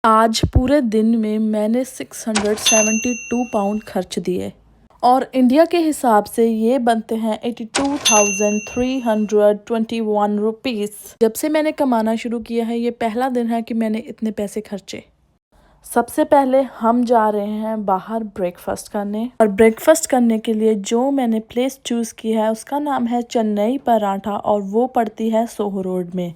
आज पूरे दिन में मैंने 672 पाउंड खर्च दिए और इंडिया के हिसाब से ये बनते हैं 82,321 रुपीज़। जब से मैंने कमाना शुरू किया है ये पहला दिन है कि मैंने इतने पैसे खर्चे। सबसे पहले हम जा रहे हैं बाहर ब्रेकफास्ट करने और ब्रेकफास्ट करने के लिए जो मैंने प्लेस चूज़ की है उसका नाम है चेन्नई पराठा और वो पड़ती है सोहो रोड में।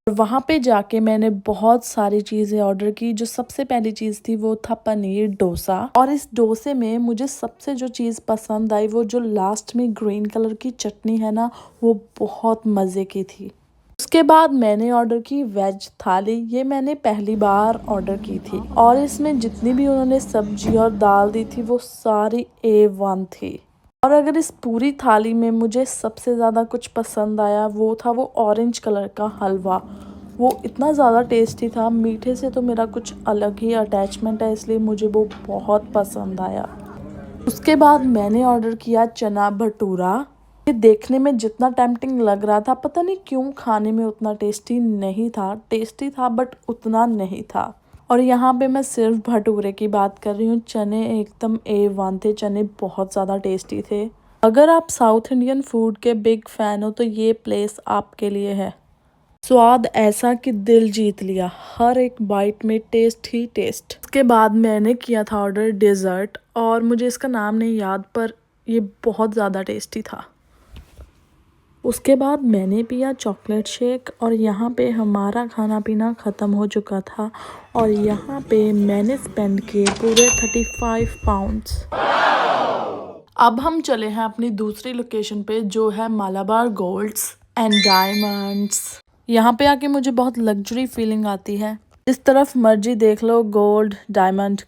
वहाँ पे जाके मैंने बहुत सारी चीज़ें ऑर्डर की। जो सबसे पहली चीज़ थी वो था पनीर डोसा और इस डोसे में मुझे सबसे जो चीज़ पसंद आई वो जो लास्ट में ग्रीन कलर की चटनी है ना, वो बहुत मज़े की थी। उसके बाद मैंने ऑर्डर की वेज थाली। ये मैंने पहली बार ऑर्डर की थी और इसमें जितनी भी उन्होंने सब्जी और दाल दी थी वो सारी A1 थी। और अगर इस पूरी थाली में मुझे सबसे ज़्यादा कुछ पसंद आया वो था वो ऑरेंज कलर का हलवा। वो इतना ज़्यादा टेस्टी था। मीठे से तो मेरा कुछ अलग ही अटैचमेंट है, इसलिए मुझे वो बहुत पसंद आया। उसके बाद मैंने ऑर्डर किया चना भटूरा। ये देखने में जितना टेम्पटिंग लग रहा था, पता नहीं क्यों खाने में उतना टेस्टी नहीं था। टेस्टी था बट उतना नहीं था। और यहाँ पे मैं सिर्फ भटूरे की बात कर रही हूँ। चने एकदम A1 थे। चने बहुत ज़्यादा टेस्टी थे। अगर आप साउथ इंडियन फूड के बिग फैन हो तो ये प्लेस आपके लिए है। स्वाद ऐसा कि दिल जीत लिया। हर एक बाइट में टेस्ट ही टेस्ट। उसके बाद मैंने किया था ऑर्डर डेजर्ट और मुझे इसका नाम नहीं याद, पर ये बहुत ज़्यादा टेस्टी था। उसके बाद मैंने पिया चॉकलेट शेक और यहाँ पे हमारा खाना पीना ख़त्म हो चुका था और यहाँ पे मैंने स्पेंड किए पूरे 35 पाउंड्स। अब हम चले हैं अपनी दूसरी लोकेशन पे जो है मालाबार गोल्ड्स एंड डायमंड्स। यहाँ पे आके मुझे बहुत लग्जरी फीलिंग आती है। जिस तरफ मर्जी देख लो गोल्ड डायमंड।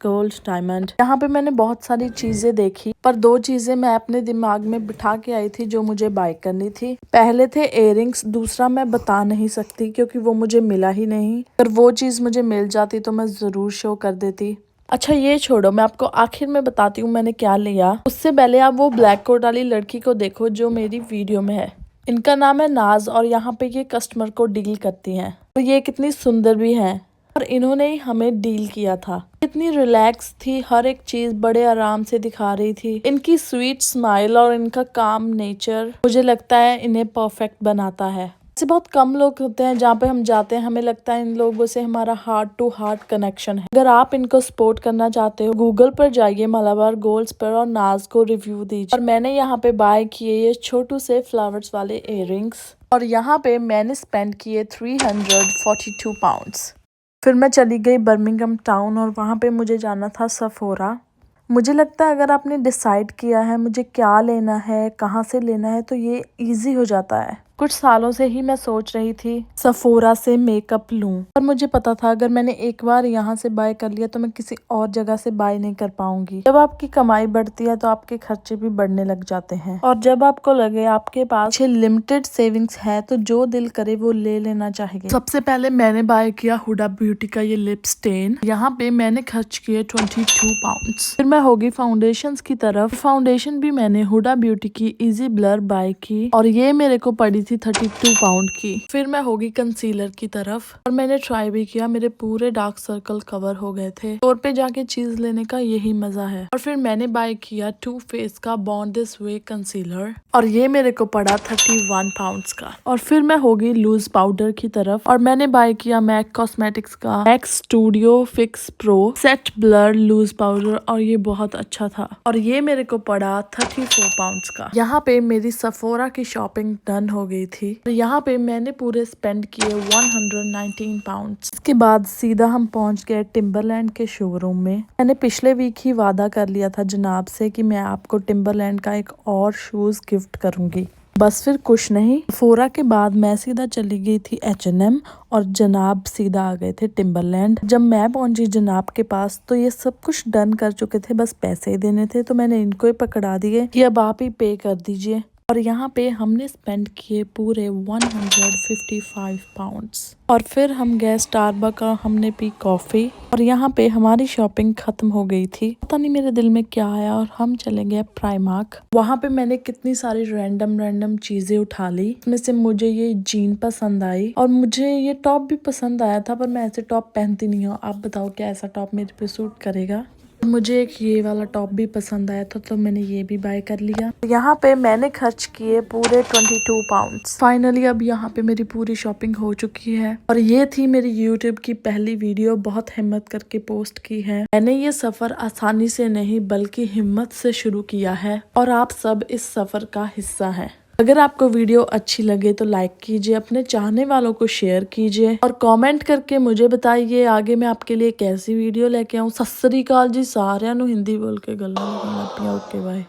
यहाँ पे मैंने बहुत सारी चीजें देखी पर दो चीजें मैं अपने दिमाग में बिठा के आई थी जो मुझे बाय करनी थी। पहले थे इयररिंग्स, दूसरा मैं बता नहीं सकती क्योंकि वो मुझे मिला ही नहीं। अगर वो चीज मुझे मिल जाती तो मैं जरूर शो कर देती। अच्छा ये छोड़ो, मैं आपको आखिर में बताती हूँ मैंने क्या लिया। उससे पहले आप वो ब्लैक कोट वाली लड़की को देखो जो मेरी वीडियो में है। इनका नाम है नाज और यहाँ पे ये कस्टमर को डील करती हैं। तो ये कितनी सुंदर भी है और इन्होंने ही हमें डील किया था। इतनी रिलैक्स थी, हर एक चीज बड़े आराम से दिखा रही थी। इनकी स्वीट स्माइल और इनका काम नेचर मुझे लगता है इन्हें परफेक्ट बनाता है। ऐसे बहुत कम लोग होते हैं जहाँ पे हम जाते हैं हमें लगता है इन लोगों से हमारा हार्ट टू हार्ट कनेक्शन है। अगर आप इनको सपोर्ट करना चाहते हो गूगल पर जाइए मालाबार गोल्ड्स पर और नाज को रिव्यू दीजिए। और मैंने यहाँ पे बाय किए ये छोटू से फ्लावर्स वाले इयररिंग्स और यहाँ पे मैंने स्पेंड किए 342 पाउंड्स। फिर मैं चली गई बर्मिंघम टाउन और वहाँ पे मुझे जाना था सफोरा। मुझे लगता है अगर आपने डिसाइड किया है मुझे क्या लेना है, कहाँ से लेना है, तो ये इजी हो जाता है। कुछ सालों से ही मैं सोच रही थी सफोरा से मेकअप लूं, पर मुझे पता था अगर मैंने एक बार यहाँ से बाय कर लिया तो मैं किसी और जगह से बाय नहीं कर पाऊंगी। जब आपकी कमाई बढ़ती है तो आपके खर्चे भी बढ़ने लग जाते हैं और जब आपको लगे आपके पास लिमिटेड सेविंग्स है तो जो दिल करे वो ले लेना चाहिए। सबसे पहले मैंने बाय किया हुडा ब्यूटी का ये लिप स्टेन। यहाँ पे मैंने खर्च किए 22 पाउंड्स। फिर मैं होगी फाउंडेशंस की तरफ। फाउंडेशन भी मैंने हुडा ब्यूटी की इजी ब्लर बाय की और ये मेरे को पड़ी थी 32 पाउंड की। फिर मैं होगी कंसीलर की तरफ और मैंने ट्राई भी किया। मेरे पूरे डार्क सर्कल कवर हो गए थे। स्टोर पे जाके चीज लेने का यही मजा है। और फिर मैंने बाय किया टू फेस का बॉन्ड दिस वे कंसीलर और ये मेरे को पड़ा 31 पाउंड्स का। और फिर मैं होगी लूज पाउडर की तरफ और मैंने बाय किया मैक कॉस्मेटिक्स का MAC studio fix pro set blur loose powder और ये बहुत अच्छा था और ये मेरे को पड़ा 34 पाउंड्स का। यहाँ पे मेरी सफोरा की शॉपिंग डन हो गई थी। तो यहाँ पे मैंने पूरे स्पेंड किए 119 पाउंड्स। इसके बाद सीधा हम पहुंच गए टिम्बरलैंड के शोरूम में। मैंने पिछले वीक ही वादा कर लिया था जनाब से कि मैं आपको टिम्बरलैंड का एक और शूज गिफ्ट करूंगी। बस फिर कुछ नहीं, फोरा के बाद मैं सीधा चली गई थी H&M और जनाब सीधा आ गए थे टिम्बरलैंड। जब मैं पहुंची जनाब के पास तो ये सब कुछ डन कर चुके थे, बस पैसे ही देने थे। तो मैंने इनको ही पकड़ा दिए कि अब आप ही पे कर दीजिए। और यहाँ पे हमने स्पेंड किए पूरे 155 पाउंड्स। और फिर हम गए स्टारबक्स का, हमने पी कॉफ़ी और यहाँ पे हमारी शॉपिंग खत्म हो गई थी। पता नहीं मेरे दिल में क्या आया और हम चले गए प्राइमार्क। वहाँ पे मैंने कितनी सारी रैंडम चीजें उठा ली। इसमें से मुझे ये जीन पसंद आई और मुझे ये टॉप भी पसंद आया था, पर मैं ऐसे टॉप पहनती नहीं हूँ। आप बताओ क्या ऐसा टॉप मेरे पे सूट करेगा। मुझे एक ये वाला टॉप भी पसंद आया था, तो मैंने ये भी बाय कर लिया। यहाँ पे मैंने खर्च किए पूरे 22 पाउंड्स। फाइनली अब यहाँ पे मेरी पूरी शॉपिंग हो चुकी है और ये थी मेरी यूट्यूब की पहली वीडियो। बहुत हिम्मत करके पोस्ट की है मैंने। ये सफर आसानी से नहीं बल्कि हिम्मत से शुरू किया है और आप सब इस सफर का हिस्सा हैं। अगर आपको वीडियो अच्छी लगे तो लाइक कीजिए, अपने चाहने वालों को शेयर कीजिए और कमेंट करके मुझे बताइए आगे मैं आपके लिए कैसी वीडियो लेके आऊँ। सत श्री अकाल जी सारिਆਂ ਨੂੰ हिंदी बोल के गल्लां लगा। Okay bye.